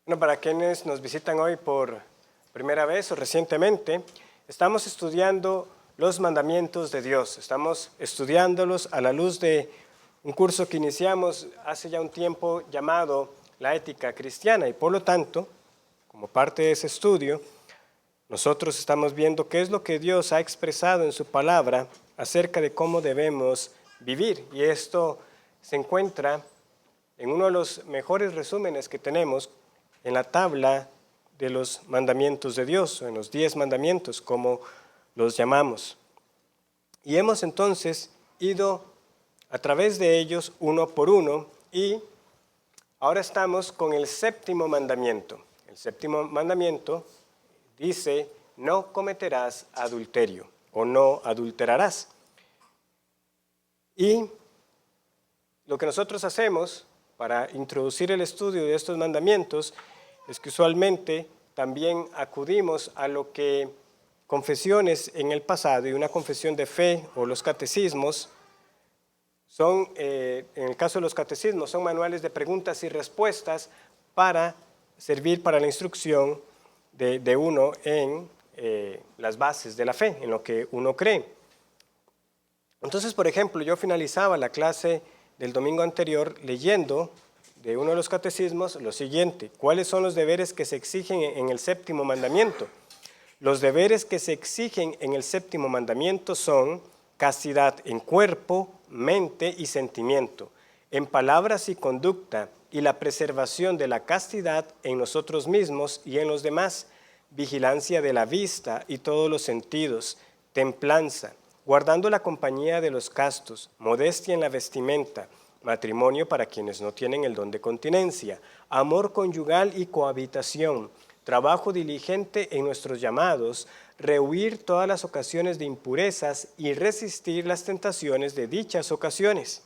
Bueno, para quienes nos visitan hoy por primera vez o recientemente, estamos estudiando los mandamientos de Dios. Estamos estudiándolos a la luz de un curso que iniciamos hace ya un tiempo llamado La Ética Cristiana y por lo tanto, como parte de ese estudio, nosotros estamos viendo qué es lo que Dios ha expresado en su palabra acerca de cómo debemos vivir. Y esto se encuentra en uno de los mejores resúmenes que tenemos en la tabla de los mandamientos de Dios, o en los 10 mandamientos, como los llamamos. Y hemos entonces ido a través de ellos uno por uno y ahora estamos con el séptimo mandamiento. El séptimo mandamiento dice, no cometerás adulterio o no adulterarás. Y lo que nosotros hacemos para introducir el estudio de estos mandamientos es que usualmente también acudimos a lo que confesiones en el pasado y una confesión de fe o los catecismos son, en el caso de los catecismos, son manuales de preguntas y respuestas para servir para la instrucción de uno en las bases de la fe, en lo que uno cree. Entonces, por ejemplo, yo finalizaba la clase del domingo anterior leyendo de uno de los catecismos lo siguiente: ¿cuáles son los deberes que se exigen en el séptimo mandamiento? Los deberes que se exigen en el séptimo mandamiento son castidad en cuerpo, mente y sentimiento, en palabras y conducta, y la preservación de la castidad en nosotros mismos y en los demás, vigilancia de la vista y todos los sentidos, templanza, guardando la compañía de los castos, modestia en la vestimenta, matrimonio para quienes no tienen el don de continencia, amor conyugal y cohabitación, trabajo diligente en nuestros llamados, rehuir todas las ocasiones de impurezas y resistir las tentaciones de dichas ocasiones.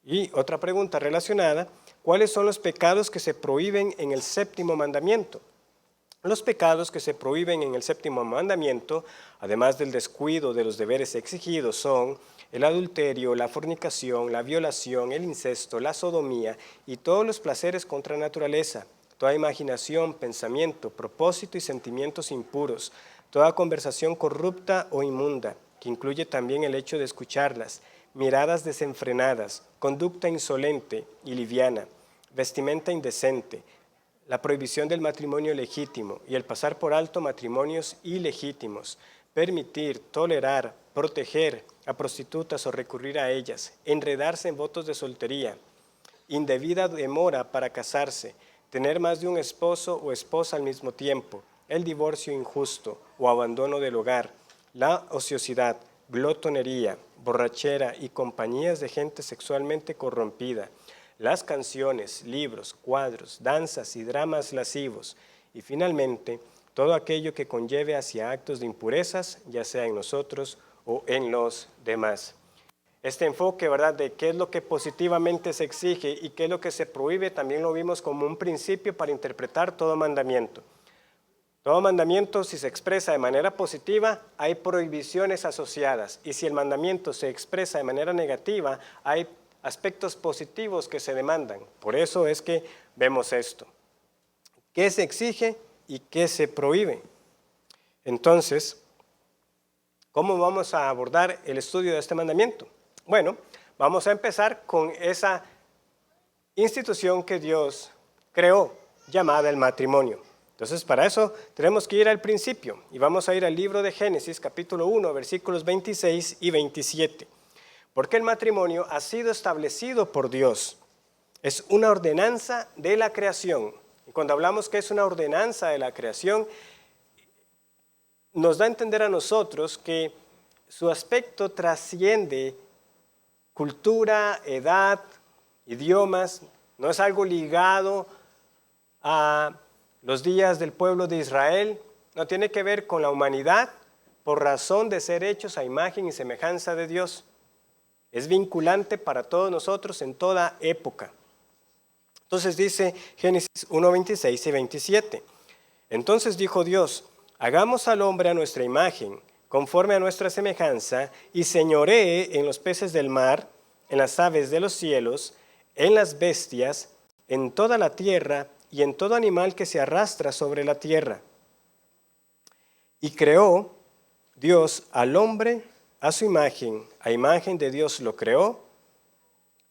Y otra pregunta relacionada, ¿cuáles son los pecados que se prohíben en el séptimo mandamiento? Los pecados que se prohíben en el séptimo mandamiento, además del descuido de los deberes exigidos, son el adulterio, la fornicación, la violación, el incesto, la sodomía y todos los placeres contra naturaleza, toda imaginación, pensamiento, propósito y sentimientos impuros, toda conversación corrupta o inmunda, que incluye también el hecho de escucharlas, miradas desenfrenadas, conducta insolente y liviana, vestimenta indecente, la prohibición del matrimonio legítimo y el pasar por alto matrimonios ilegítimos, permitir, tolerar, proteger a prostitutas o recurrir a ellas, enredarse en votos de soltería, indebida demora para casarse, tener más de un esposo o esposa al mismo tiempo, el divorcio injusto o abandono del hogar, la ociosidad, glotonería, borrachera y compañías de gente sexualmente corrompida, las canciones, libros, cuadros, danzas y dramas lascivos, y finalmente, todo aquello que conlleve hacia actos de impurezas, ya sea en nosotros o en los demás. Este enfoque, ¿verdad?, de qué es lo que positivamente se exige y qué es lo que se prohíbe, también lo vimos como un principio para interpretar todo mandamiento. Todo mandamiento, si se expresa de manera positiva, hay prohibiciones asociadas, y si el mandamiento se expresa de manera negativa, hay aspectos positivos que se demandan. Por eso es que vemos esto. ¿Qué se exige y qué se prohíbe? Entonces, ¿cómo vamos a abordar el estudio de este mandamiento? Bueno, vamos a empezar con esa institución que Dios creó, llamada el matrimonio. Entonces, para eso tenemos que ir al principio, y vamos a ir al libro de Génesis, capítulo 1, versículos 26 y 27. Porque el matrimonio ha sido establecido por Dios. Es una ordenanza de la creación. Y cuando hablamos que es una ordenanza de la creación, nos da a entender a nosotros que su aspecto trasciende cultura, edad, idiomas. No es algo ligado a los días del pueblo de Israel. No tiene que ver con la humanidad por razón de ser hechos a imagen y semejanza de Dios. Es vinculante para todos nosotros en toda época. Entonces dice Génesis 1, 26 y 27. Entonces dijo Dios, hagamos al hombre a nuestra imagen, conforme a nuestra semejanza, y señoree en los peces del mar, en las aves de los cielos, en las bestias, en toda la tierra y en todo animal que se arrastra sobre la tierra. Y creó Dios al hombre a su imagen, a imagen de Dios lo creó,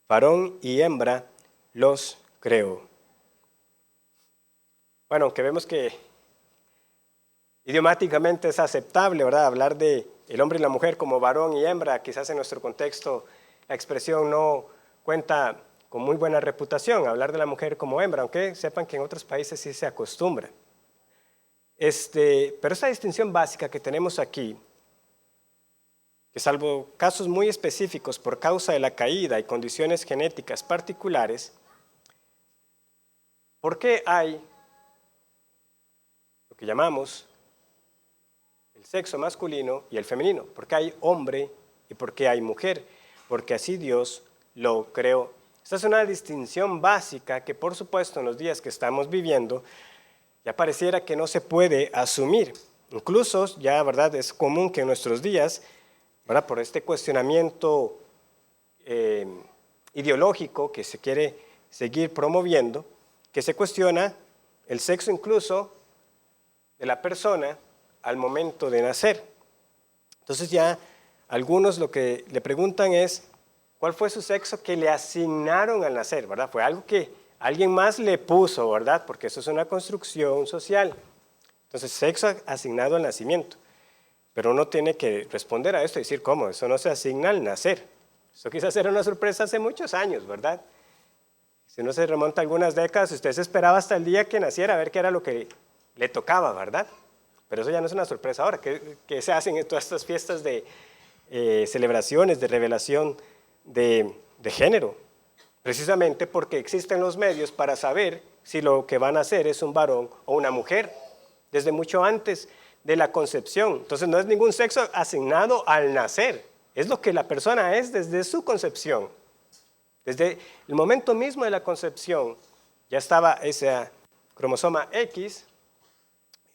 varón y hembra los creó. Bueno, aunque vemos que idiomáticamente es aceptable, ¿verdad?, hablar de el hombre y la mujer como varón y hembra, quizás en nuestro contexto la expresión no cuenta con muy buena reputación, hablar de la mujer como hembra, aunque sepan que en otros países sí se acostumbra. Pero esta distinción básica que tenemos aquí, que salvo casos muy específicos por causa de la caída y condiciones genéticas particulares, ¿por qué hay lo que llamamos el sexo masculino y el femenino? ¿Por qué hay hombre y por qué hay mujer? Porque así Dios lo creó. Esta es una distinción básica que, por supuesto, en los días que estamos viviendo, ya pareciera que no se puede asumir. Incluso ya, ¿verdad?, es común que en nuestros días, ¿verdad?, por este cuestionamiento ideológico que se quiere seguir promoviendo, que se cuestiona el sexo incluso de la persona al momento de nacer. Entonces ya algunos lo que le preguntan es, ¿cuál fue su sexo que le asignaron al nacer? ¿Verdad? Fue algo que alguien más le puso, ¿verdad? Porque eso es una construcción social. Entonces, sexo asignado al nacimiento. Pero uno tiene que responder a esto y decir, ¿cómo? Eso no se asigna al nacer. Eso quizás era una sorpresa hace muchos años, ¿verdad? Si uno se remonta algunas décadas, usted se esperaba hasta el día que naciera a ver qué era lo que le tocaba, ¿verdad? Pero eso ya no es una sorpresa ahora. ¿Qué se hacen en todas estas fiestas de celebraciones, de revelación de género? Precisamente porque existen los medios para saber si lo que van a hacer es un varón o una mujer, desde mucho antes de la concepción. Entonces no es ningún sexo asignado al nacer, es lo que la persona es desde su concepción. Desde el momento mismo de la concepción ya estaba ese cromosoma X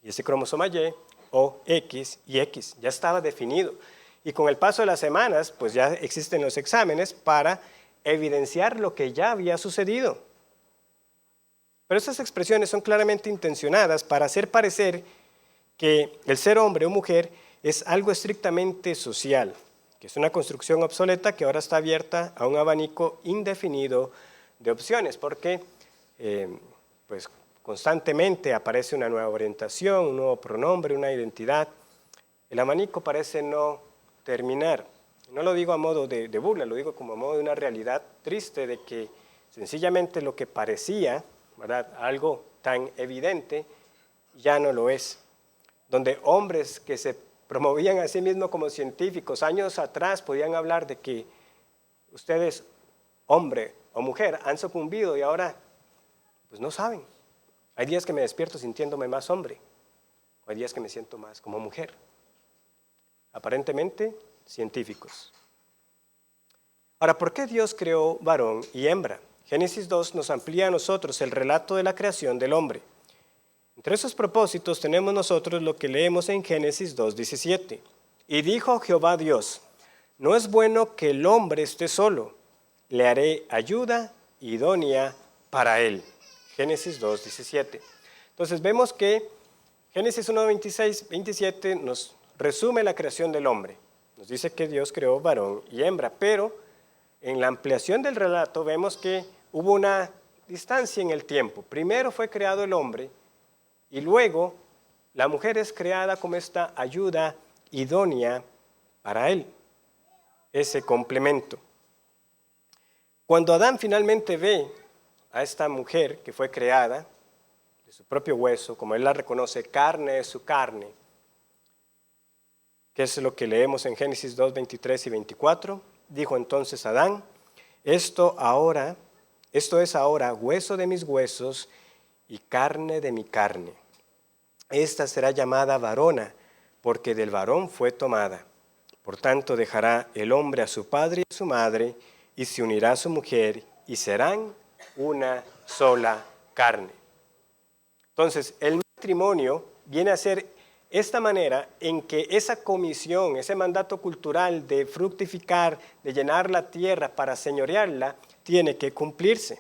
y ese cromosoma Y, o X y X, ya estaba definido. Y con el paso de las semanas, pues ya existen los exámenes para evidenciar lo que ya había sucedido. Pero estas expresiones son claramente intencionadas para hacer parecer que el ser hombre o mujer es algo estrictamente social, que es una construcción obsoleta que ahora está abierta a un abanico indefinido de opciones, porque pues constantemente aparece una nueva orientación, un nuevo pronombre, una identidad. El abanico parece no terminar. No lo digo a modo de burla, lo digo como a modo de una realidad triste de que sencillamente lo que parecía, ¿verdad?, algo tan evidente, ya no lo es. Donde hombres que se promovían a sí mismos como científicos años atrás podían hablar de que ustedes, hombre o mujer, han sucumbido y ahora pues no saben. Hay días que me despierto sintiéndome más hombre, o hay días que me siento más como mujer. Aparentemente científicos. Ahora, ¿por qué Dios creó varón y hembra? Génesis 2 nos amplía a nosotros el relato de la creación del hombre. Entre esos propósitos tenemos nosotros lo que leemos en Génesis 2:17. Y dijo Jehová Dios, no es bueno que el hombre esté solo, le haré ayuda idónea para él. Génesis 2:17. Entonces vemos que Génesis 1:26-27 nos resume la creación del hombre. Nos dice que Dios creó varón y hembra, pero en la ampliación del relato vemos que hubo una distancia en el tiempo. Primero fue creado el hombre y luego la mujer es creada como esta ayuda idónea para él, ese complemento. Cuando Adán finalmente ve a esta mujer que fue creada de su propio hueso, como él la reconoce, carne de su carne, que es lo que leemos en Génesis 2:23 y 24, dijo entonces Adán, esto es ahora hueso de mis huesos y carne de mi carne. Esta será llamada varona, porque del varón fue tomada. Por tanto dejará el hombre a su padre y a su madre, y se unirá a su mujer, y serán una sola carne. Entonces, el matrimonio viene a ser esta manera en que esa comisión, ese mandato cultural de fructificar, de llenar la tierra para señorearla, tiene que cumplirse.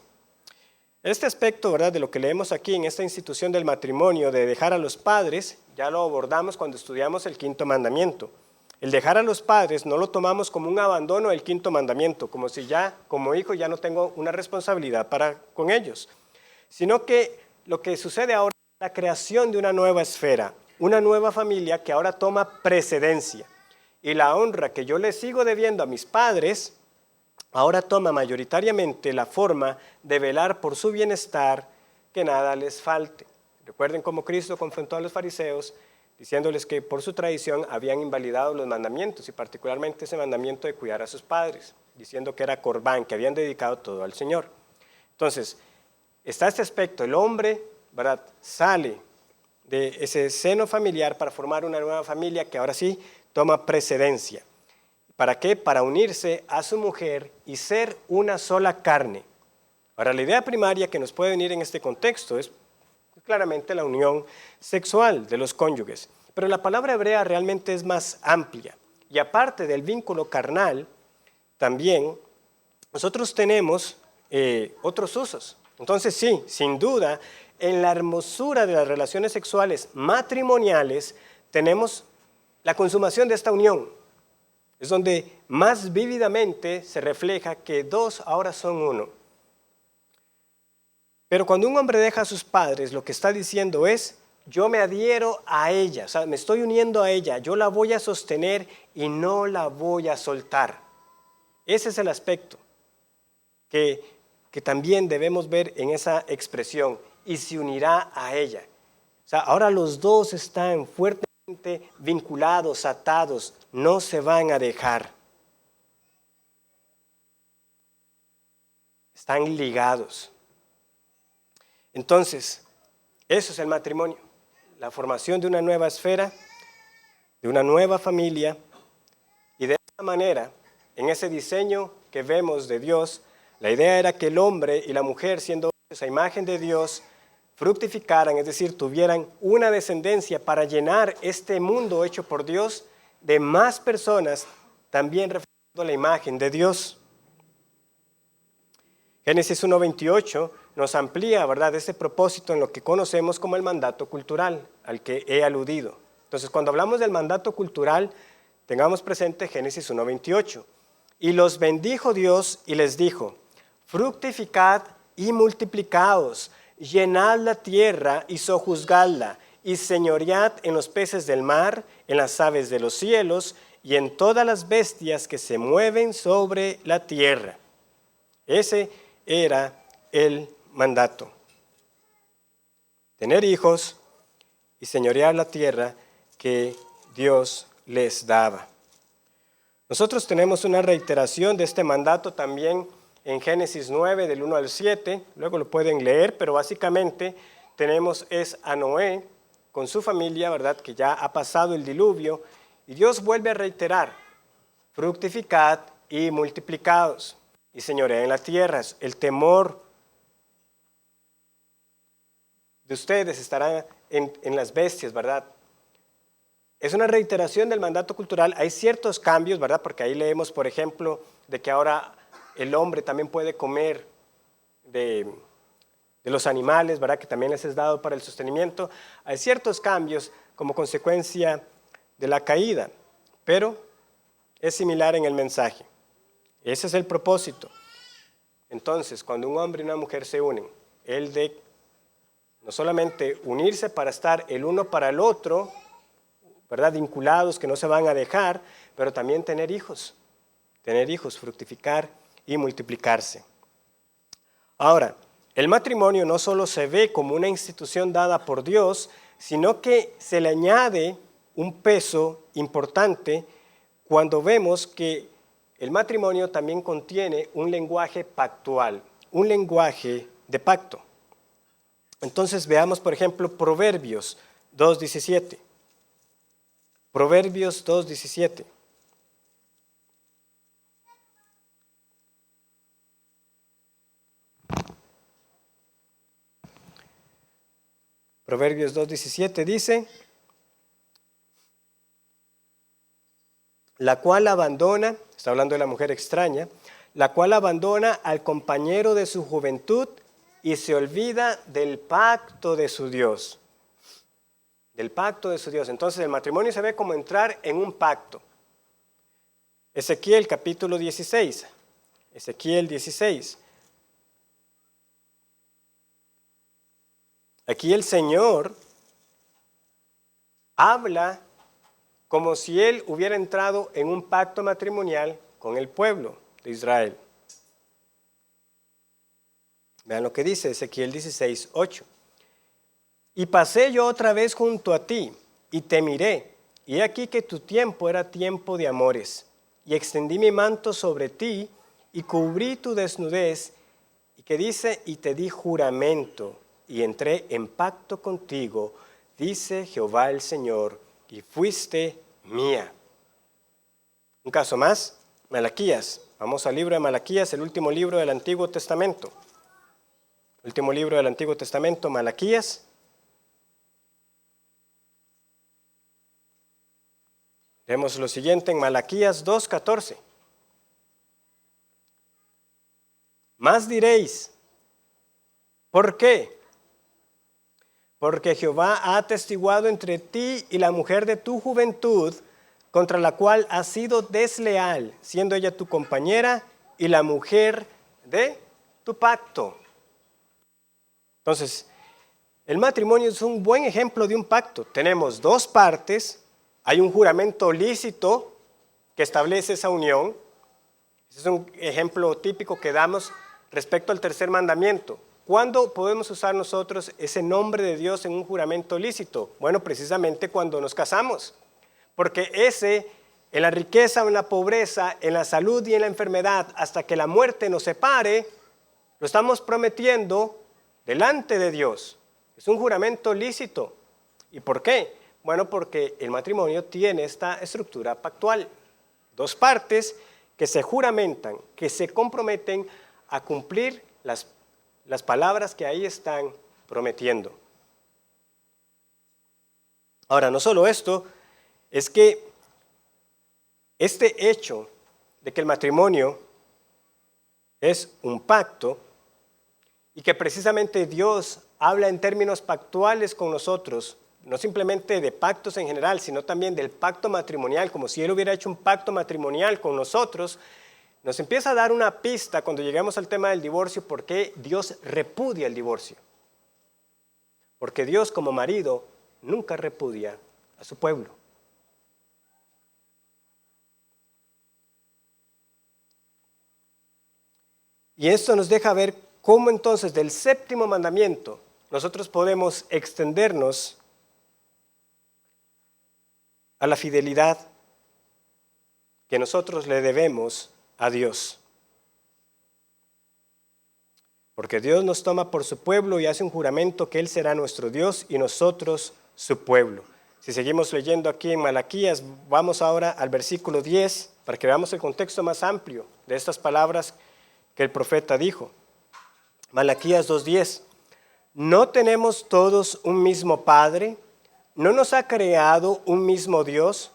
Este aspecto, ¿verdad?, de lo que leemos aquí en esta institución del matrimonio, de dejar a los padres, ya lo abordamos cuando estudiamos el quinto mandamiento. El dejar a los padres no lo tomamos como un abandono del quinto mandamiento, como si ya como hijo ya no tengo una responsabilidad con ellos, sino que lo que sucede ahora es la creación de una nueva esfera, una nueva familia que ahora toma precedencia. Y la honra que yo le sigo debiendo a mis padres, ahora toma mayoritariamente la forma de velar por su bienestar, que nada les falte. Recuerden cómo Cristo confrontó a los fariseos, diciéndoles que por su tradición habían invalidado los mandamientos, y particularmente ese mandamiento de cuidar a sus padres, diciendo que era corbán, que habían dedicado todo al Señor. Entonces, está este aspecto, el hombre, ¿verdad?, sale de ese seno familiar para formar una nueva familia que ahora sí toma precedencia. ¿Para qué? Para unirse a su mujer y ser una sola carne. Ahora, la idea primaria que nos puede venir en este contexto es claramente la unión sexual de los cónyuges. Pero la palabra hebrea realmente es más amplia. Y aparte del vínculo carnal, también nosotros tenemos otros usos. Entonces sí, sin duda, en la hermosura de las relaciones sexuales matrimoniales tenemos la consumación de esta unión. Es donde más vívidamente se refleja que dos ahora son uno. Pero cuando un hombre deja a sus padres, lo que está diciendo es, yo me adhiero a ella, o sea, me estoy uniendo a ella, yo la voy a sostener y no la voy a soltar. Ese es el aspecto que también debemos ver en esa expresión, y se unirá a ella. O sea, ahora los dos están fuertemente vinculados, atados, no se van a dejar. Están ligados. Entonces, eso es el matrimonio, la formación de una nueva esfera, de una nueva familia, y de esta manera, en ese diseño que vemos de Dios, la idea era que el hombre y la mujer, siendo esa imagen de Dios, fructificaran, es decir, tuvieran una descendencia para llenar este mundo hecho por Dios de más personas, también reflejando la imagen de Dios. Génesis 1:28 nos amplía, ¿verdad?, este propósito en lo que conocemos como el mandato cultural, al que he aludido. Entonces, cuando hablamos del mandato cultural, tengamos presente Génesis 1:28. Y los bendijo Dios y les dijo, fructificad y multiplicaos, llenad la tierra y sojuzgadla, y señoread en los peces del mar, en las aves de los cielos, y en todas las bestias que se mueven sobre la tierra. Ese era el mandato. Tener hijos y señorear la tierra que Dios les daba. Nosotros tenemos una reiteración de este mandato también en Génesis 9, del 1 al 7, luego lo pueden leer, pero básicamente tenemos a Noé con su familia, ¿verdad?, que ya ha pasado el diluvio, y Dios vuelve a reiterar, fructificad y multiplicaos, y señoread en la tierra. El temor de ustedes estará en las bestias, ¿verdad? Es una reiteración del mandato cultural. Hay ciertos cambios, ¿verdad? Porque ahí leemos, por ejemplo, de que ahora el hombre también puede comer de los animales, ¿verdad?, que también les es dado para el sostenimiento. Hay ciertos cambios como consecuencia de la caída, pero es similar en el mensaje. Ese es el propósito. Entonces, cuando un hombre y una mujer se unen, el de no solamente unirse para estar el uno para el otro, ¿verdad?, vinculados, que no se van a dejar, pero también tener hijos, fructificar y multiplicarse. Ahora, el matrimonio no solo se ve como una institución dada por Dios, sino que se le añade un peso importante cuando vemos que el matrimonio también contiene un lenguaje pactual, un lenguaje de pacto. Entonces veamos, por ejemplo, Proverbios 2:17. Proverbios 2:17. Proverbios 2:17 dice, la cual abandona, está hablando de la mujer extraña, la cual abandona al compañero de su juventud y se olvida del pacto de su Dios. Del pacto de su Dios. Entonces el matrimonio se ve como entrar en un pacto. Ezequiel capítulo 16. Ezequiel 16. Aquí el Señor habla como si Él hubiera entrado en un pacto matrimonial con el pueblo de Israel. Vean lo que dice Ezequiel 16, 8. Y pasé yo otra vez junto a ti, y te miré, y he aquí que tu tiempo era tiempo de amores, y extendí mi manto sobre ti, y cubrí tu desnudez, y que dice, y te di juramento, y entré en pacto contigo, dice Jehová el Señor, y fuiste mía. Un caso más, Malaquías. Vamos al libro de Malaquías, el último libro del Antiguo Testamento. Último libro del Antiguo Testamento, Malaquías. Leemos lo siguiente en Malaquías 2:14. Más diréis, ¿por qué? Porque Jehová ha atestiguado entre ti y la mujer de tu juventud, contra la cual has sido desleal, siendo ella tu compañera y la mujer de tu pacto. Entonces, el matrimonio es un buen ejemplo de un pacto. Tenemos dos partes, hay un juramento lícito que establece esa unión. Ese es un ejemplo típico que damos respecto al tercer mandamiento. ¿Cuándo podemos usar nosotros ese nombre de Dios en un juramento lícito? Bueno, precisamente cuando nos casamos. Porque en la riqueza o en la pobreza, en la salud y en la enfermedad, hasta que la muerte nos separe, lo estamos prometiendo delante de Dios. Es un juramento lícito. ¿Y por qué? Bueno, porque el matrimonio tiene esta estructura pactual. Dos partes que se juramentan, que se comprometen a cumplir las palabras que ahí están prometiendo. Ahora, no solo esto, es que este hecho de que el matrimonio es un pacto y que precisamente Dios habla en términos pactuales con nosotros, no simplemente de pactos en general, sino también del pacto matrimonial, como si Él hubiera hecho un pacto matrimonial con nosotros, nos empieza a dar una pista cuando lleguemos al tema del divorcio, por qué Dios repudia el divorcio. Porque Dios como marido nunca repudia a su pueblo. Y esto nos deja ver cómo entonces del séptimo mandamiento nosotros podemos extendernos a la fidelidad que nosotros le debemos a Dios. Porque Dios nos toma por su pueblo y hace un juramento que Él será nuestro Dios y nosotros su pueblo. Si seguimos leyendo aquí en Malaquías, vamos ahora al versículo 10 para que veamos el contexto más amplio de estas palabras que el profeta dijo. Malaquías 2:10. ¿No tenemos todos un mismo Padre? ¿No nos ha creado un mismo Dios?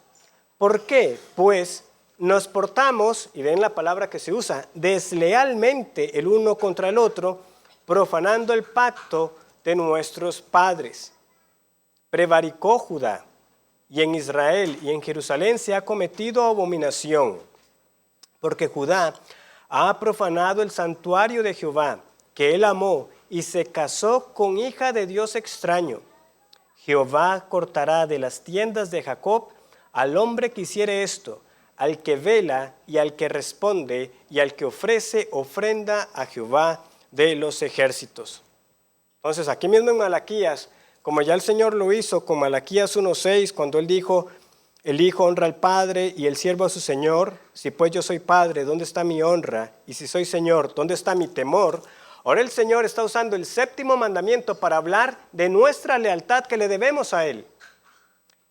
¿Por qué? Pues nos portamos, y ven la palabra que se usa, deslealmente el uno contra el otro, profanando el pacto de nuestros padres. Prevaricó Judá, y en Israel y en Jerusalén se ha cometido abominación, porque Judá ha profanado el santuario de Jehová, que él amó, y se casó con hija de Dios extraño. Jehová cortará de las tiendas de Jacob al hombre que hiciere esto, al que vela y al que responde y al que ofrece ofrenda a Jehová de los ejércitos. Entonces aquí mismo en Malaquías, como ya el Señor lo hizo con Malaquías 1:6, cuando Él dijo, el hijo honra al padre y el siervo a su señor, si pues yo soy padre, ¿dónde está mi honra? Y si soy señor, ¿dónde está mi temor? Ahora el Señor está usando el séptimo mandamiento para hablar de nuestra lealtad que le debemos a Él.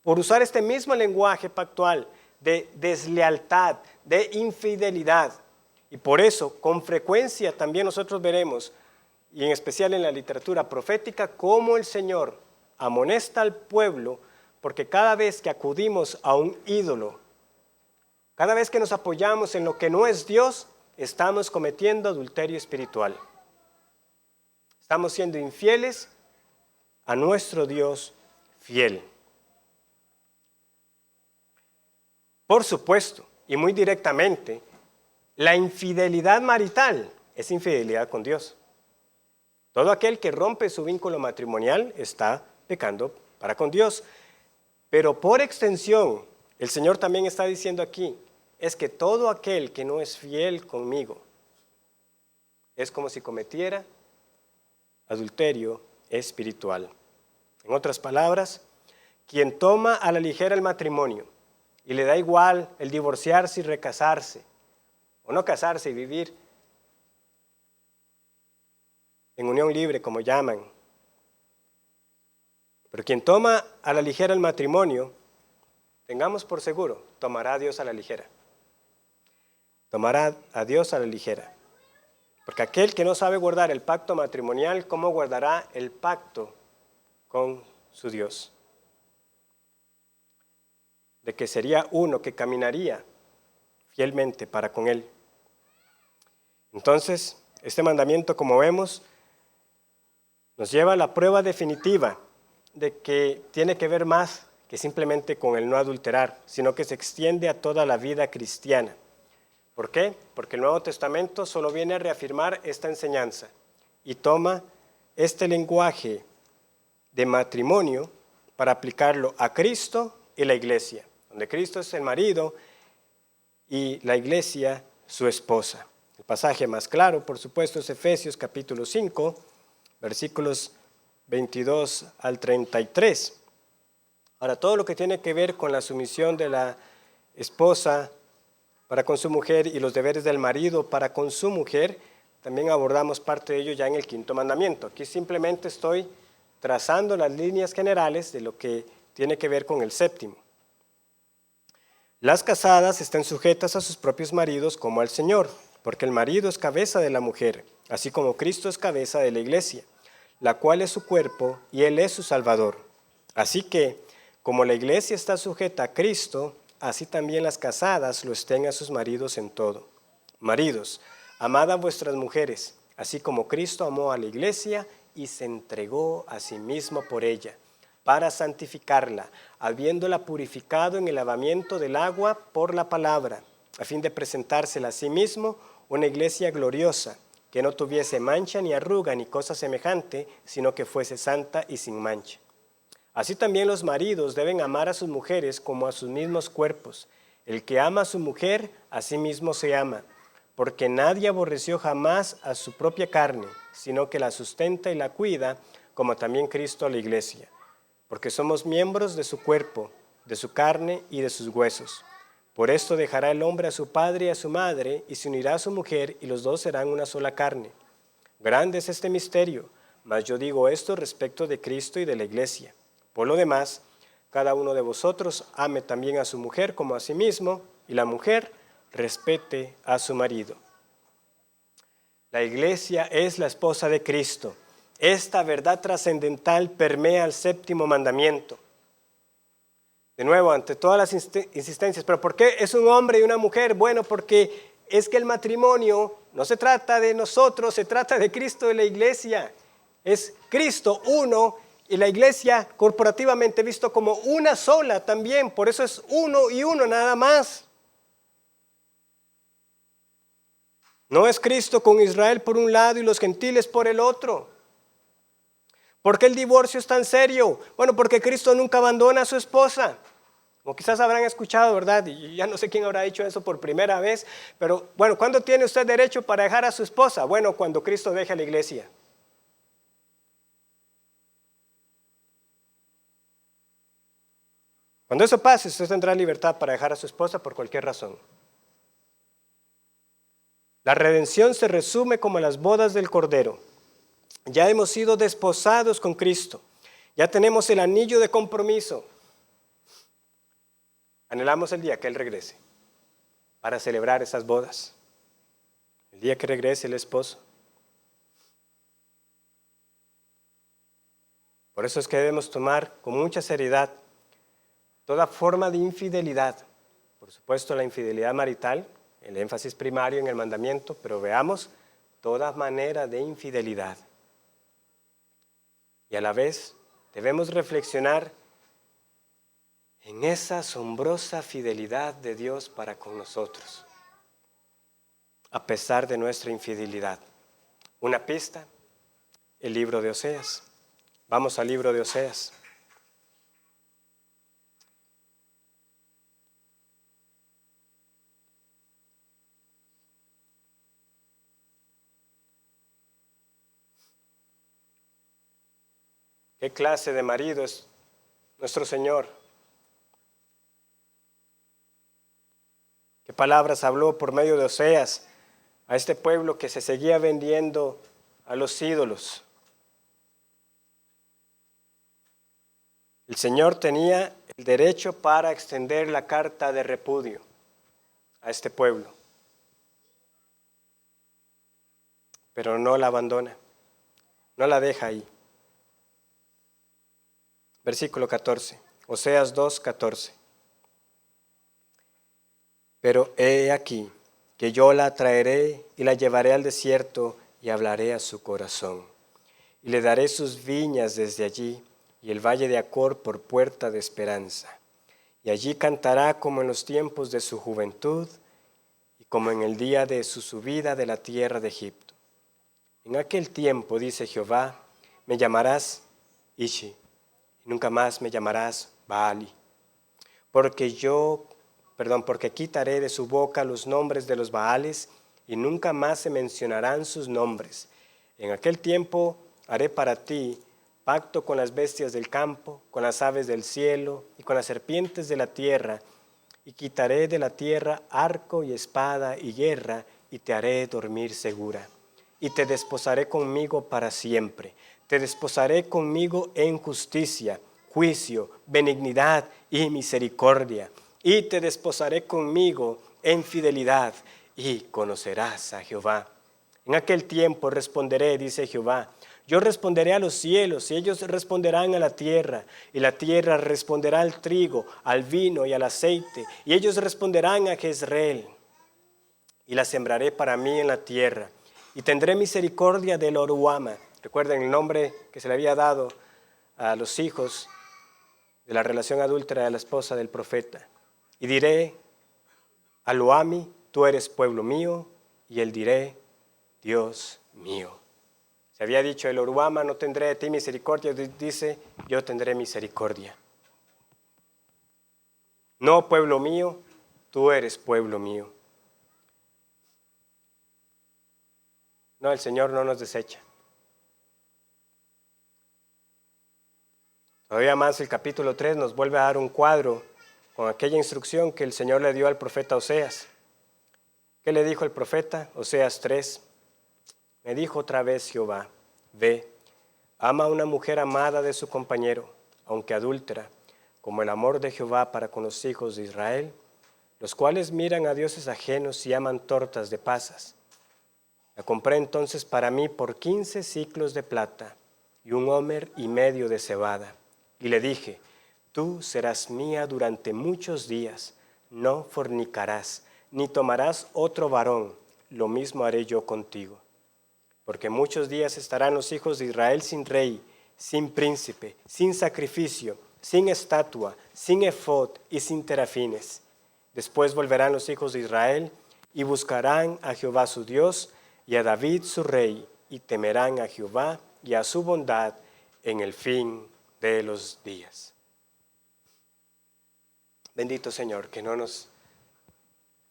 Por usar este mismo lenguaje pactual de deslealtad, de infidelidad. Y por eso, con frecuencia también nosotros veremos, y en especial en la literatura profética, cómo el Señor amonesta al pueblo, porque cada vez que acudimos a un ídolo, cada vez que nos apoyamos en lo que no es Dios, estamos cometiendo adulterio espiritual. Estamos siendo infieles a nuestro Dios fiel. Por supuesto, y muy directamente, la infidelidad marital es infidelidad con Dios. Todo aquel que rompe su vínculo matrimonial está pecando para con Dios. Pero por extensión, el Señor también está diciendo aquí, es que todo aquel que no es fiel conmigo es como si cometiera adulterio espiritual. En otras palabras, quien toma a la ligera el matrimonio y le da igual el divorciarse y recasarse, o no casarse y vivir en unión libre, como llaman. Pero quien toma a la ligera el matrimonio, tengamos por seguro, tomará a Dios a la ligera. Tomará a Dios a la ligera. Porque aquel que no sabe guardar el pacto matrimonial, ¿cómo guardará el pacto con su Dios? De que sería uno que caminaría fielmente para con Él. Entonces, este mandamiento, como vemos, nos lleva a la prueba definitiva de que tiene que ver más que simplemente con el no adulterar, sino que se extiende a toda la vida cristiana. ¿Por qué? Porque el Nuevo Testamento solo viene a reafirmar esta enseñanza y toma este lenguaje de matrimonio para aplicarlo a Cristo y la iglesia, donde Cristo es el marido y la iglesia su esposa. El pasaje más claro, por supuesto, es Efesios capítulo 5, versículos 22 al 33. Ahora, todo lo que tiene que ver con la sumisión de la esposa para con su mujer y los deberes del marido para con su mujer, también abordamos parte de ello ya en el quinto mandamiento. Aquí simplemente estoy trazando las líneas generales de lo que tiene que ver con el séptimo. Las casadas estén sujetas a sus propios maridos como al Señor, porque el marido es cabeza de la mujer, así como Cristo es cabeza de la iglesia, la cual es su cuerpo y Él es su Salvador. Así que, como la iglesia está sujeta a Cristo, así también las casadas lo estén a sus maridos en todo. Maridos, amad a vuestras mujeres, así como Cristo amó a la iglesia y se entregó a sí mismo por ella, para santificarla, habiéndola purificado en el lavamiento del agua por la palabra, a fin de presentársela a sí mismo una iglesia gloriosa, que no tuviese mancha ni arruga ni cosa semejante, sino que fuese santa y sin mancha. Así también los maridos deben amar a sus mujeres como a sus mismos cuerpos. El que ama a su mujer, a sí mismo se ama, porque nadie aborreció jamás a su propia carne, sino que la sustenta y la cuida, como también Cristo a la iglesia, porque somos miembros de su cuerpo, de su carne y de sus huesos. Por esto dejará el hombre a su padre y a su madre, y se unirá a su mujer, y los dos serán una sola carne. Grande es este misterio, mas yo digo esto respecto de Cristo y de la iglesia. Por lo demás, cada uno de vosotros ame también a su mujer como a sí mismo, y la mujer respete a su marido. La iglesia es la esposa de Cristo. Esta verdad trascendental permea el séptimo mandamiento. De nuevo, ante todas las insistencias, ¿pero por qué es un hombre y una mujer? Bueno, porque es que el matrimonio no se trata de nosotros, se trata de Cristo y la iglesia. Es Cristo uno y la iglesia corporativamente visto como una sola también, por eso es uno y uno nada más. No es Cristo con Israel por un lado y los gentiles por el otro. ¿Por qué el divorcio es tan serio? Bueno, porque Cristo nunca abandona a su esposa. Como quizás habrán escuchado, ¿verdad? Y ya no sé quién habrá dicho eso por primera vez, pero bueno, ¿cuándo tiene usted derecho para dejar a su esposa? Bueno, cuando Cristo deje a la iglesia. Cuando eso pase, usted tendrá libertad para dejar a su esposa por cualquier razón. La redención se resume como las bodas del Cordero. Ya hemos sido desposados con Cristo. Ya tenemos el anillo de compromiso. Anhelamos el día que Él regrese para celebrar esas bodas. El día que regrese el esposo. Por eso es que debemos tomar con mucha seriedad toda forma de infidelidad. Por supuesto, la infidelidad marital, el énfasis primario en el mandamiento, pero veamos toda manera de infidelidad. Y a la vez debemos reflexionar en esa asombrosa fidelidad de Dios para con nosotros, a pesar de nuestra infidelidad. Una pista, el libro de Oseas. Vamos al libro de Oseas. ¿Qué clase de marido es nuestro Señor? ¿Qué palabras habló por medio de Oseas a este pueblo que se seguía vendiendo a los ídolos? El Señor tenía el derecho para extender la carta de repudio a este pueblo, pero no la abandona, no la deja ahí. Versículo 14, Oseas 2:14. Pero he aquí que yo la traeré y la llevaré al desierto y hablaré a su corazón. Y le daré sus viñas desde allí y el valle de Acor por puerta de esperanza. Y allí cantará como en los tiempos de su juventud y como en el día de su subida de la tierra de Egipto. En aquel tiempo, dice Jehová, me llamarás Ishi, y nunca más me llamarás Baali, porque quitaré de su boca los nombres de los Baales, y nunca más se mencionarán sus nombres. En aquel tiempo haré para ti pacto con las bestias del campo, con las aves del cielo y con las serpientes de la tierra, y quitaré de la tierra arco y espada y guerra, y te haré dormir segura. Y te desposaré conmigo para siempre. Te desposaré conmigo en justicia, juicio, benignidad y misericordia. Y te desposaré conmigo en fidelidad, y conocerás a Jehová. En aquel tiempo responderé, dice Jehová. Yo responderé a los cielos, y ellos responderán a la tierra, y la tierra responderá al trigo, al vino y al aceite, y ellos responderán a Jezreel. Y la sembraré para mí en la tierra, y tendré misericordia del Oruama. Recuerden el nombre que se le había dado a los hijos de la relación adúltera de la esposa del profeta. Y diré a Loami, tú eres pueblo mío, y él diré, Dios mío. Se había dicho, el Oruama, no tendré de ti misericordia, dice, yo tendré misericordia. No, pueblo mío, tú eres pueblo mío. No, el Señor no nos desecha. Todavía más el capítulo 3 nos vuelve a dar un cuadro con aquella instrucción que el Señor le dio al profeta Oseas. ¿Qué le dijo el profeta? Oseas 3. Me dijo otra vez Jehová, ve, ama a una mujer amada de su compañero, aunque adúltera, como el amor de Jehová para con los hijos de Israel, los cuales miran a dioses ajenos y aman tortas de pasas. La compré entonces para mí por 15 siclos de plata y 1 homer y medio de cebada. Y le dije, tú serás mía durante muchos días, no fornicarás, ni tomarás otro varón, lo mismo haré yo contigo. Porque muchos días estarán los hijos de Israel sin rey, sin príncipe, sin sacrificio, sin estatua, sin efod y sin terafines. Después volverán los hijos de Israel y buscarán a Jehová su Dios y a David su rey, y temerán a Jehová y a su bondad en el fin de los días. Bendito Señor, que no nos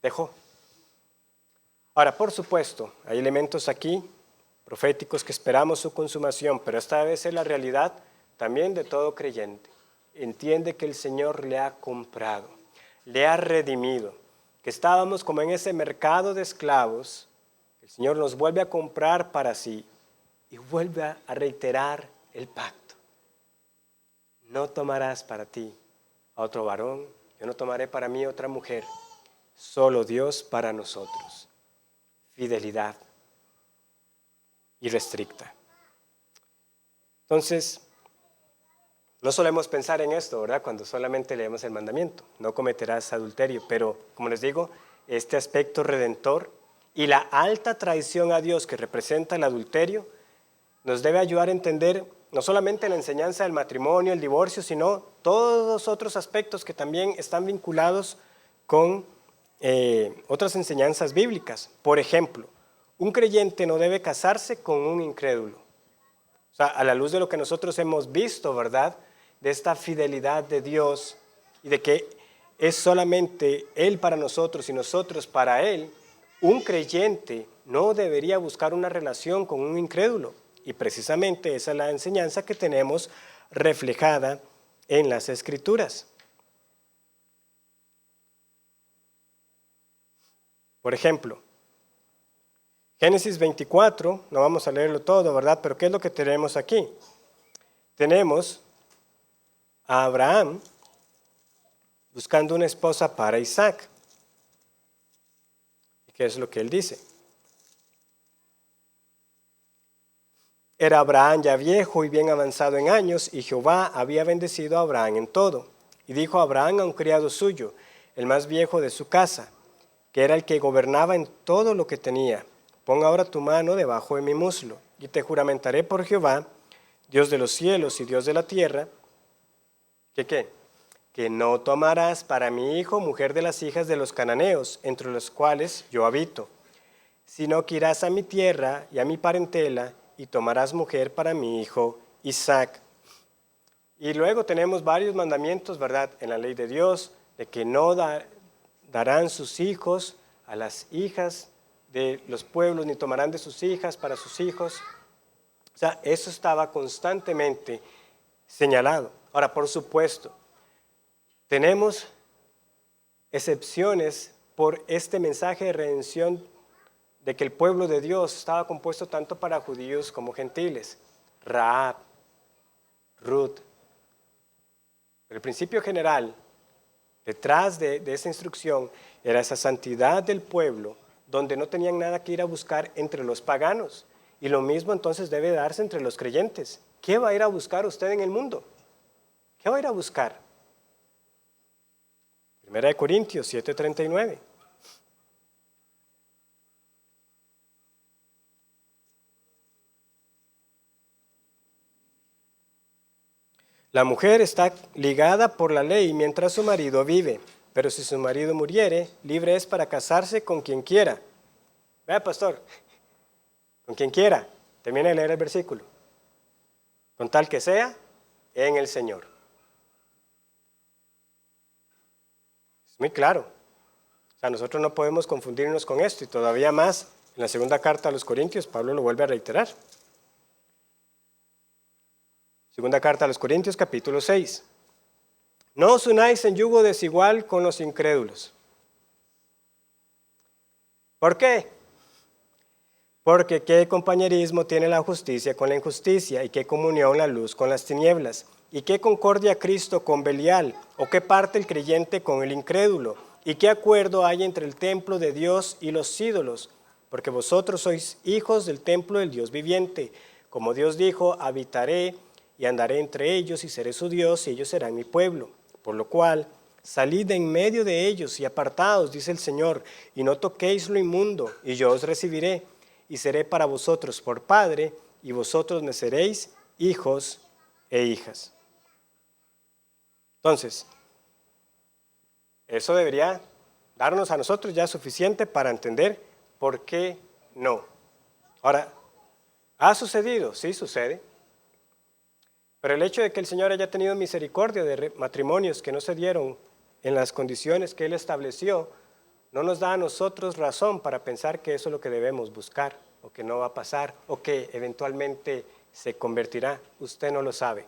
dejó. Ahora, por supuesto, hay elementos aquí proféticos que esperamos su consumación, pero esta debe ser la realidad también de todo creyente. Entiende que el Señor le ha comprado, le ha redimido, que estábamos como en ese mercado de esclavos. El Señor nos vuelve a comprar para sí y vuelve a reiterar el pacto. No tomarás para ti a otro varón, yo no tomaré para mí otra mujer, solo Dios para nosotros. Fidelidad irrestricta. Entonces, no solemos pensar en esto, ¿verdad? Cuando solamente leemos el mandamiento, no cometerás adulterio, pero como les digo, este aspecto redentor y la alta traición a Dios que representa el adulterio nos debe ayudar a entender no solamente la enseñanza del matrimonio, el divorcio, sino todos los otros aspectos que también están vinculados con otras enseñanzas bíblicas. Por ejemplo, un creyente no debe casarse con un incrédulo. O sea, a la luz de lo que nosotros hemos visto, ¿verdad? De esta fidelidad de Dios y de que es solamente Él para nosotros y nosotros para Él, un creyente no debería buscar una relación con un incrédulo. Y precisamente esa es la enseñanza que tenemos reflejada en las Escrituras. Por ejemplo, Génesis 24, no vamos a leerlo todo, ¿verdad? Pero ¿qué es lo que tenemos aquí? Tenemos a Abraham buscando una esposa para Isaac. ¿Y qué es lo que él dice? Era Abraham ya viejo y bien avanzado en años, y Jehová había bendecido a Abraham en todo. Y dijo Abraham a un criado suyo, el más viejo de su casa, que era el que gobernaba en todo lo que tenía: pon ahora tu mano debajo de mi muslo, y te juramentaré por Jehová, Dios de los cielos y Dios de la tierra, que no tomarás para mi hijo mujer de las hijas de los cananeos, entre los cuales yo habito, sino que irás a mi tierra y a mi parentela, y tomarás mujer para mi hijo Isaac. Y luego tenemos varios mandamientos, ¿verdad?, en la ley de Dios, de que no darán sus hijos a las hijas de los pueblos, ni tomarán de sus hijas para sus hijos. O sea, eso estaba constantemente señalado. Ahora, por supuesto, tenemos excepciones por este mensaje de redención de que el pueblo de Dios estaba compuesto tanto para judíos como gentiles. Rahab, Ruth. Pero el principio general, detrás de esa instrucción, era esa santidad del pueblo, donde no tenían nada que ir a buscar entre los paganos. Y lo mismo entonces debe darse entre los creyentes. ¿Qué va a ir a buscar usted en el mundo? ¿Qué va a ir a buscar? 1 Corintios 7:39. La mujer está ligada por la ley mientras su marido vive, pero si su marido muriere, libre es para casarse con quien quiera. Vea, pastor, con quien quiera. Termina de leer el versículo. Con tal que sea en el Señor. Es muy claro. O sea, nosotros no podemos confundirnos con esto, y todavía más en la segunda carta a los Corintios, Pablo lo vuelve a reiterar. Segunda carta a los Corintios, capítulo 6. No os unáis en yugo desigual con los incrédulos. ¿Por qué? Porque qué compañerismo tiene la justicia con la injusticia, y qué comunión la luz con las tinieblas, y qué concordia Cristo con Belial, o qué parte el creyente con el incrédulo, y qué acuerdo hay entre el templo de Dios y los ídolos, porque vosotros sois hijos del templo del Dios viviente. Como Dios dijo, habitaré y andaré entre ellos y seré su Dios y ellos serán mi pueblo. Por lo cual, salid de en medio de ellos y apartaos, dice el Señor, y no toquéis lo inmundo, y yo os recibiré, y seré para vosotros por padre, y vosotros me seréis hijos e hijas. Entonces, eso debería darnos a nosotros ya suficiente para entender por qué no. Ahora, ¿ha sucedido? Sí, sucede. Pero el hecho de que el Señor haya tenido misericordia de matrimonios que no se dieron en las condiciones que Él estableció, no nos da a nosotros razón para pensar que eso es lo que debemos buscar, o que no va a pasar, o que eventualmente se convertirá. Usted no lo sabe.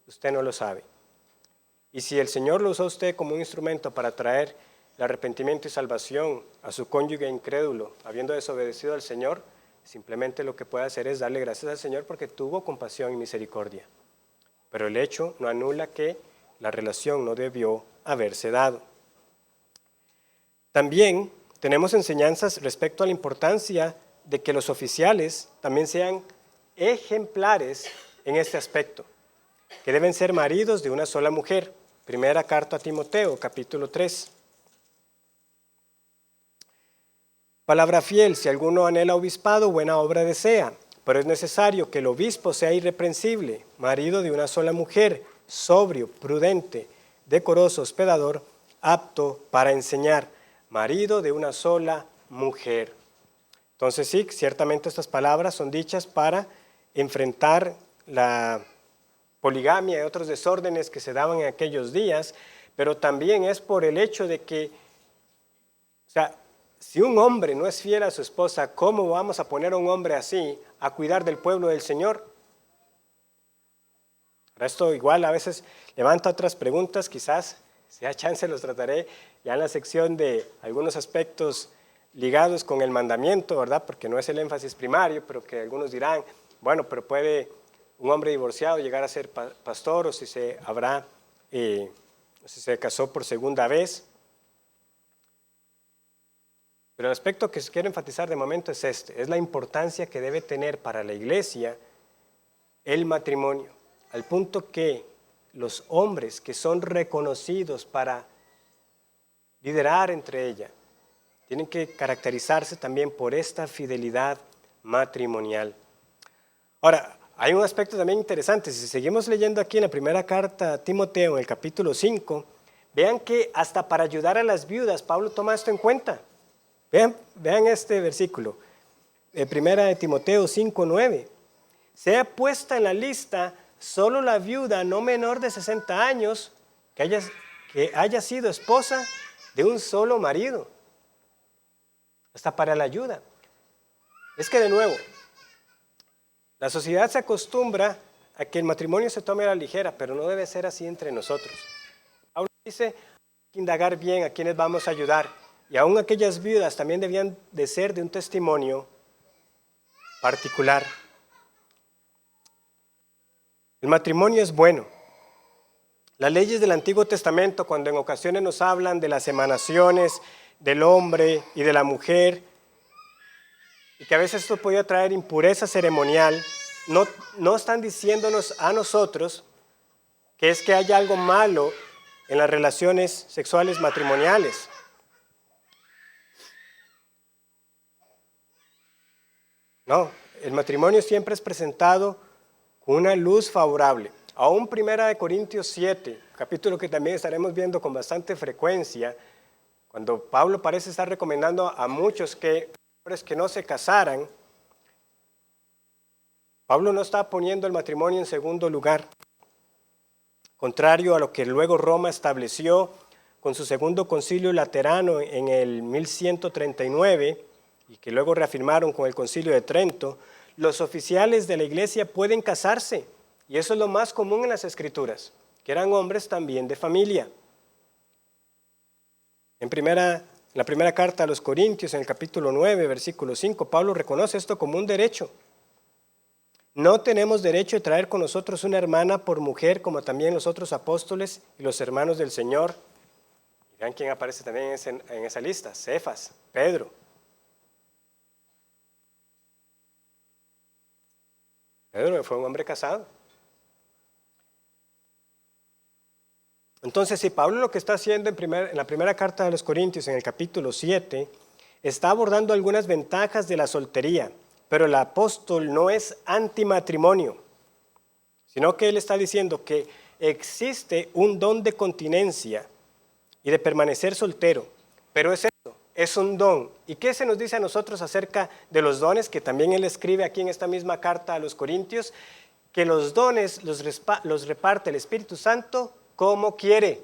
Usted no lo sabe. Y si el Señor lo usó a usted como un instrumento para traer el arrepentimiento y salvación a su cónyuge incrédulo, habiendo desobedecido al Señor, simplemente lo que puede hacer es darle gracias al Señor porque tuvo compasión y misericordia. Pero el hecho no anula que la relación no debió haberse dado. También tenemos enseñanzas respecto a la importancia de que los oficiales también sean ejemplares en este aspecto, que deben ser maridos de una sola mujer. Primera carta a Timoteo, capítulo 3. Palabra fiel: si alguno anhela obispado, buena obra desea, pero es necesario que el obispo sea irreprensible, marido de una sola mujer, sobrio, prudente, decoroso, hospedador, apto para enseñar, marido de una sola mujer. Entonces sí, ciertamente estas palabras son dichas para enfrentar la poligamia y otros desórdenes que se daban en aquellos días, pero también es por el hecho de que, o sea, si un hombre no es fiel a su esposa, ¿cómo vamos a poner a un hombre así a cuidar del pueblo del Señor? Esto igual a veces levanta otras preguntas, quizás, si da chance los trataré ya en la sección de algunos aspectos ligados con el mandamiento, ¿verdad? Porque no es el énfasis primario, pero que algunos dirán, bueno, pero puede un hombre divorciado llegar a ser pastor o si se si se casó por segunda vez. Pero el aspecto que quiero enfatizar de momento es es la importancia que debe tener para la iglesia el matrimonio, al punto que los hombres que son reconocidos para liderar entre ella, tienen que caracterizarse también por esta fidelidad matrimonial. Ahora, hay un aspecto también interesante. Si seguimos leyendo aquí en la primera carta a Timoteo, en el capítulo 5, vean que hasta para ayudar a las viudas, Pablo toma esto en cuenta. Vean este versículo, primera de Timoteo 5:9. Sea puesta en la lista solo la viuda no menor de 60 años que haya sido esposa de un solo marido. Hasta para la ayuda. Es que de nuevo, la sociedad se acostumbra a que el matrimonio se tome a la ligera, pero no debe ser así entre nosotros. Pablo dice, hay que indagar bien a quienes vamos a ayudar. Y aún aquellas viudas también debían de ser de un testimonio particular. El matrimonio es bueno. Las leyes del Antiguo Testamento, cuando en ocasiones nos hablan de las emanaciones del hombre y de la mujer, y que a veces esto podía traer impureza ceremonial, no están diciéndonos a nosotros que es que haya algo malo en las relaciones sexuales matrimoniales. No, el matrimonio siempre es presentado con una luz favorable. Aún 1 Corintios 7, capítulo que también estaremos viendo con bastante frecuencia, cuando Pablo parece estar recomendando a muchos que no se casaran, Pablo no está poniendo el matrimonio en segundo lugar, contrario a lo que luego Roma estableció con su segundo concilio laterano en el 1139 y que luego reafirmaron con el concilio de Trento. Los oficiales de la iglesia pueden casarse, y eso es lo más común en las escrituras, que eran hombres también de familia. En la primera carta a los Corintios, en el capítulo 9, versículo 5, Pablo reconoce esto como un derecho. No tenemos derecho de traer con nosotros una hermana por mujer, como también los otros apóstoles y los hermanos del Señor. Y vean quién aparece también en esa lista: Cefas, Pedro. Pedro fue un hombre casado. Entonces, si Pablo lo que está haciendo en la primera carta de los Corintios, en el capítulo 7, está abordando algunas ventajas de la soltería, pero el apóstol no es antimatrimonio, sino que él está diciendo que existe un don de continencia y de permanecer soltero, pero es eso, es un don. ¿Y qué se nos dice a nosotros acerca de los dones? Que también él escribe aquí en esta misma carta a los Corintios, que los dones los reparte el Espíritu Santo como quiere.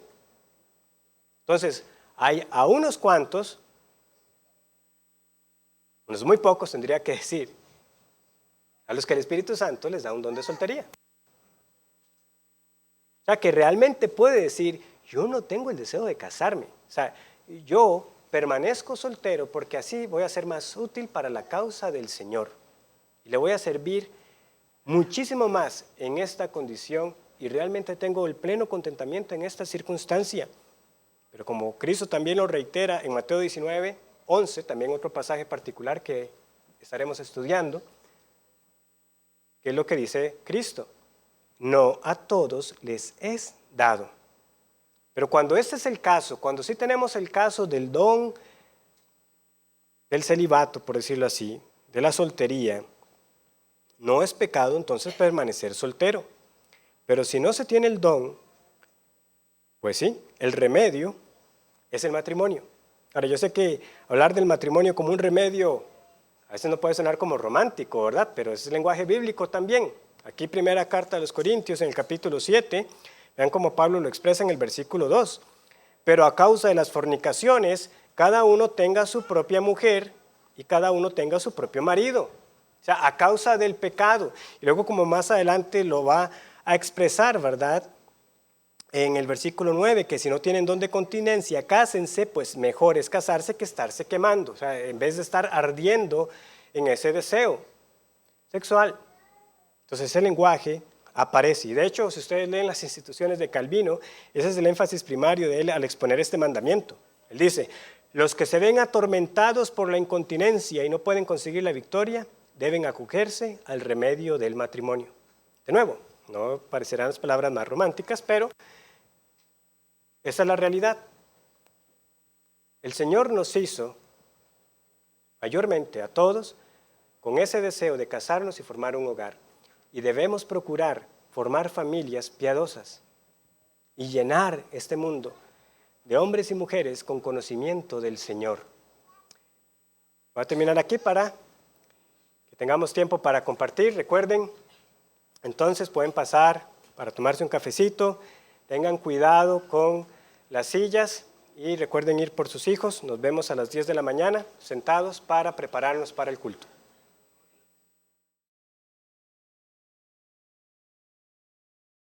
Entonces, hay a unos cuantos, unos muy pocos tendría que decir, a los que el Espíritu Santo les da un don de soltería. O sea, que realmente puede decir, yo no tengo el deseo de casarme. O sea, yo permanezco soltero porque así voy a ser más útil para la causa del Señor. Y le voy a servir muchísimo más en esta condición y realmente tengo el pleno contentamiento en esta circunstancia. Pero como Cristo también lo reitera en Mateo 19, 11, también otro pasaje particular que estaremos estudiando, que es lo que dice Cristo: no a todos les es dado. Pero cuando este es el caso, cuando sí tenemos el caso del don del celibato, por decirlo así, de la soltería, no es pecado entonces permanecer soltero. Pero si no se tiene el don, pues sí, el remedio es el matrimonio. Ahora, yo sé que hablar del matrimonio como un remedio a veces no puede sonar como romántico, ¿verdad? Pero es lenguaje bíblico también. Aquí primera carta a los Corintios en el capítulo 7, vean cómo Pablo lo expresa en el versículo 2. Pero a causa de las fornicaciones, cada uno tenga su propia mujer y cada uno tenga su propio marido. O sea, a causa del pecado. Y luego como más adelante lo va a expresar, ¿verdad? En el versículo 9, que si no tienen don de continencia, cásense, pues mejor es casarse que estarse quemando. O sea, en vez de estar ardiendo en ese deseo sexual. Entonces ese lenguaje aparece. Y de hecho, si ustedes leen las instituciones de Calvino, ese es el énfasis primario de él al exponer este mandamiento. Él dice, los que se ven atormentados por la incontinencia y no pueden conseguir la victoria, deben acogerse al remedio del matrimonio. De nuevo, no parecerán las palabras más románticas, pero esa es la realidad. El Señor nos hizo, mayormente a todos, con ese deseo de casarnos y formar un hogar. Y debemos procurar formar familias piadosas y llenar este mundo de hombres y mujeres con conocimiento del Señor. Voy a terminar aquí para que tengamos tiempo para compartir. Recuerden, entonces pueden pasar para tomarse un cafecito. Tengan cuidado con las sillas y recuerden ir por sus hijos. Nos vemos a las 10 de la mañana sentados para prepararnos para el culto.